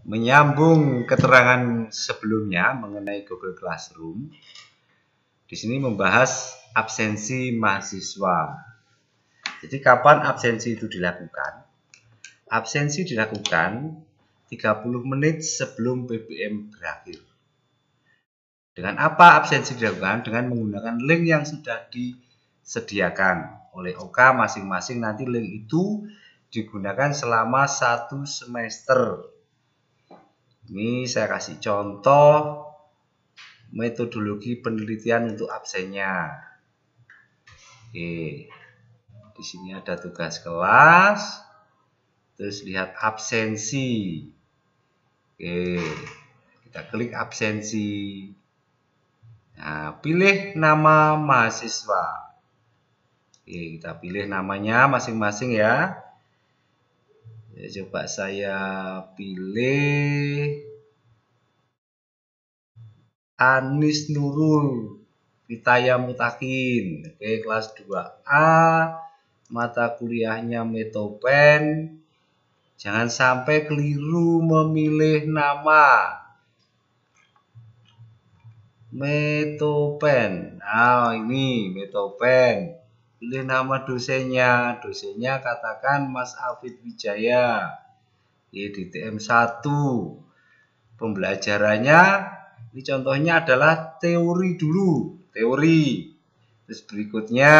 Menyambung keterangan sebelumnya mengenai Google Classroom, di sini membahas absensi mahasiswa. Jadi kapan absensi itu dilakukan? Absensi dilakukan 30 menit sebelum PBM berakhir. Dengan apa absensi dilakukan? Dengan menggunakan link yang sudah disediakan oleh OK masing-masing. Nanti link itu digunakan selama 1 semester. Ini saya kasih contoh metodologi penelitian untuk absennya. Oke, di sini ada tugas kelas, terus lihat absensi. Oke, kita klik absensi. Nah, pilih nama mahasiswa. Oke, kita pilih namanya masing-masing ya. Coba saya pilih Anis Nurul Vitaya Mutakin. Oke, kelas 2A, mata kuliahnya Metopen. Jangan sampai keliru memilih nama. Metopen. Nah, ini Metopen. Pilih nama dosennya. Dosennya katakan Mas Afid Wijaya. Di TM1. Pembelajarannya, ini contohnya adalah teori dulu. Teori. Terus berikutnya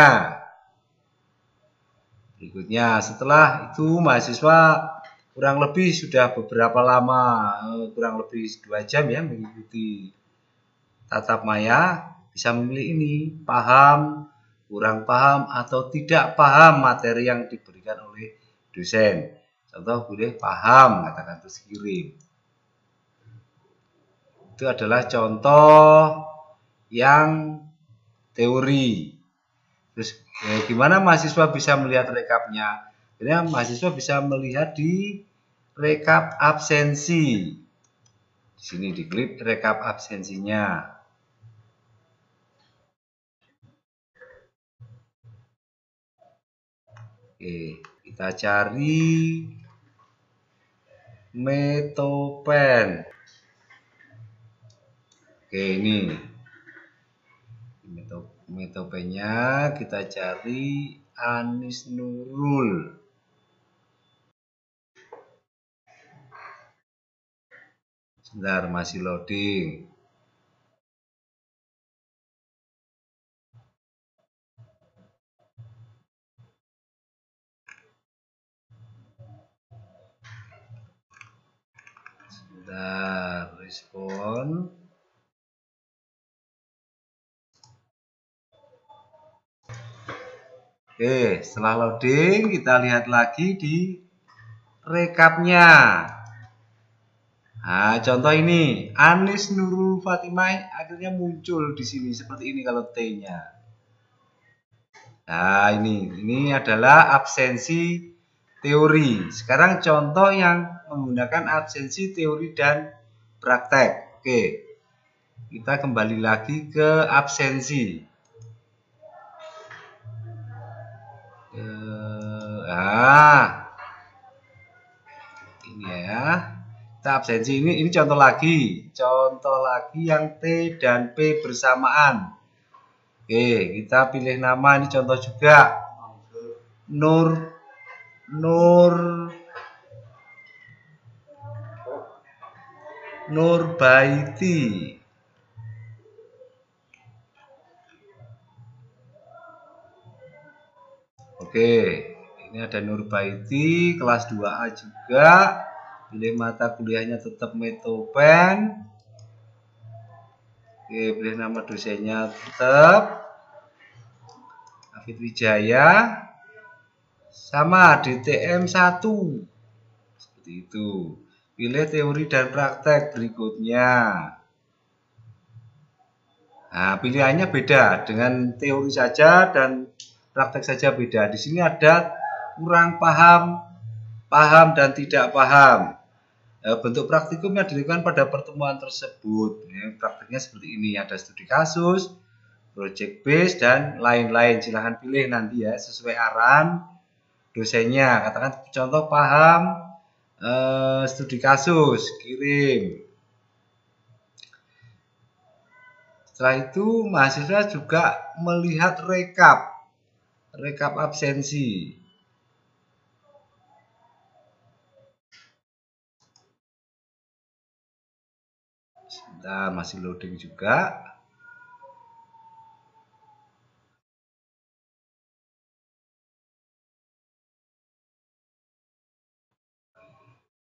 setelah itu mahasiswa kurang lebih sudah beberapa lama, kurang lebih 2 jam ya mengikuti tatap maya, bisa memilih ini, paham, kurang paham, atau tidak paham materi yang diberikan oleh dosen. Contoh boleh paham, katakan terus kirim. Itu adalah contoh yang teori. Terus gimana mahasiswa bisa melihat rekapnya? Jadi mahasiswa bisa melihat di rekap absensi. Di sini diklik rekap absensinya. Oke, kita cari Metopen. Oke, ini Metopennya, kita cari Anis Nurul. Sebentar, masih loading. Sebentar, respon. Oke, setelah loading kita lihat lagi di rekapnya. Nah, contoh ini Anis Nurul Fatimah akhirnya muncul di sini seperti ini kalau T-nya. Nah, ini adalah absensi teori. Sekarang contoh yang menggunakan absensi teori dan praktek. Oke. Kita kembali lagi ke absensi. Ini ya. Kita absensi ini contoh lagi yang T dan P bersamaan. Oke, kita pilih nama, ini contoh juga. Nurbaiti. Oke, ini ada Nurbaiti, kelas 2A juga. Pilih mata kuliahnya tetap Metopen. Oke, pilih nama dosennya tetap Afid Wijaya. Sama DTM1. Seperti itu. Pilih teori dan praktek berikutnya. Nah, pilihannya beda. Dengan teori saja dan praktek saja beda. Di sini ada kurang paham, paham dan tidak paham. Bentuk praktikum yang dilakukan pada pertemuan tersebut. Praktiknya seperti ini. Ada studi kasus, project base, dan lain-lain. Silahkan pilih nanti ya sesuai arahan dosennya. Katakan contoh paham, studi kasus, kirim. Setelah itu mahasiswa juga melihat rekap absensi. Sebentar, masih loading juga.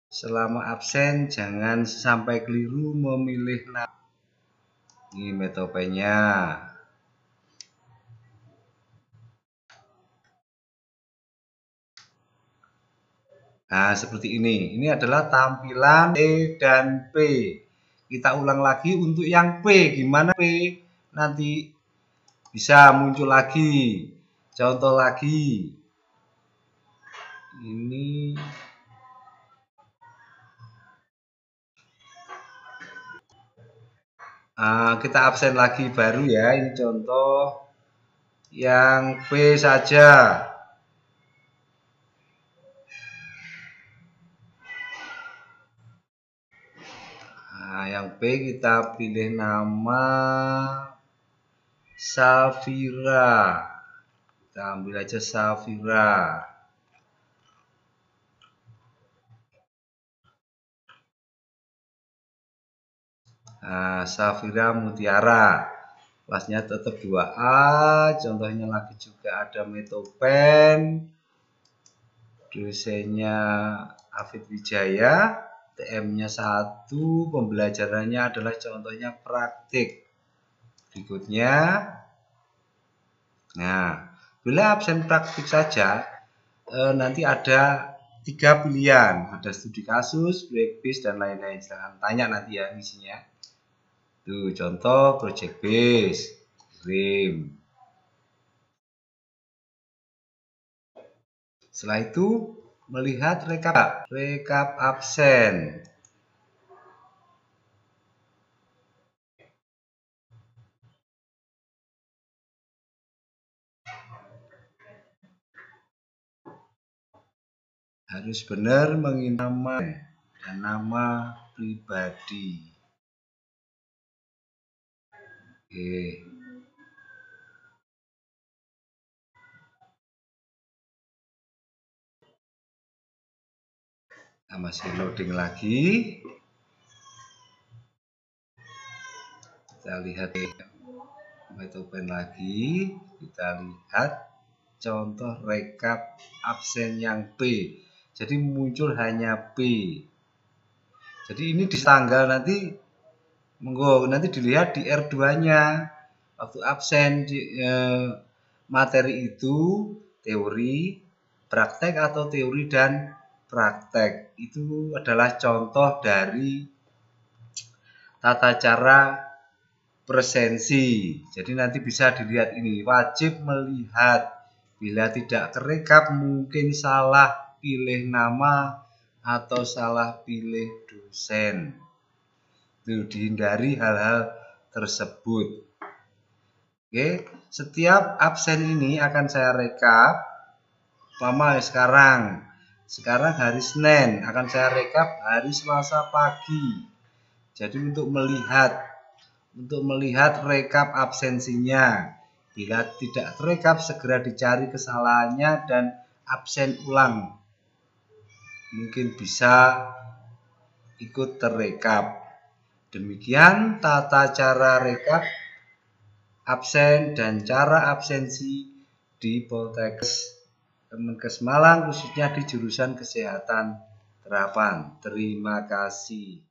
Selama absen jangan sampai keliru memilih nama. Ini metopenya. Nah, seperti ini. Ini adalah tampilan E dan P. Kita ulang lagi untuk yang P. Gimana P? Nanti bisa muncul lagi. Contoh lagi. Ini kita absen lagi baru ya. Ini contoh yang P saja. Nah, yang B kita pilih nama Safira. Kita ambil aja Safira. Nah, Safira Mutiara. Kelasnya tetap 2A. Contohnya lagi juga ada Metopen. Dosennya Afid Wijaya. TM-nya 1, pembelajarannya adalah contohnya praktik. Berikutnya, nah, bila absen praktik saja, nanti ada 3 pilihan, ada studi kasus, project base, dan lain-lain. Silahkan tanya nanti ya misinya. Tuh, contoh project base, kirim. Setelah itu, melihat rekap absen. Harus benar menginput nama dan nama pribadi. Oke. Nah, masih loading lagi. Kita lihat Metopen lagi. Kita lihat contoh rekap absen yang P. Jadi muncul hanya P. Jadi ini di tanggal nanti dilihat di R2-nya. Waktu absen materi itu teori, praktek atau teori dan praktek. Itu adalah contoh dari tata cara presensi. Jadi nanti bisa dilihat ini, wajib melihat. Bila tidak kerekap mungkin salah pilih nama atau salah pilih dosen. Itu dihindari hal-hal tersebut. Oke, setiap absen ini akan saya rekap. Umpama sekarang hari Senin, akan saya rekap hari Selasa pagi. Jadi untuk melihat rekap absensinya. Bila tidak terekap, segera dicari kesalahannya dan absen ulang. Mungkin bisa ikut terekap. Demikian tata cara rekap absen dan cara absensi di Poltekkes Kemenkes Malang, khususnya di jurusan Kesehatan Terapan. Terima kasih.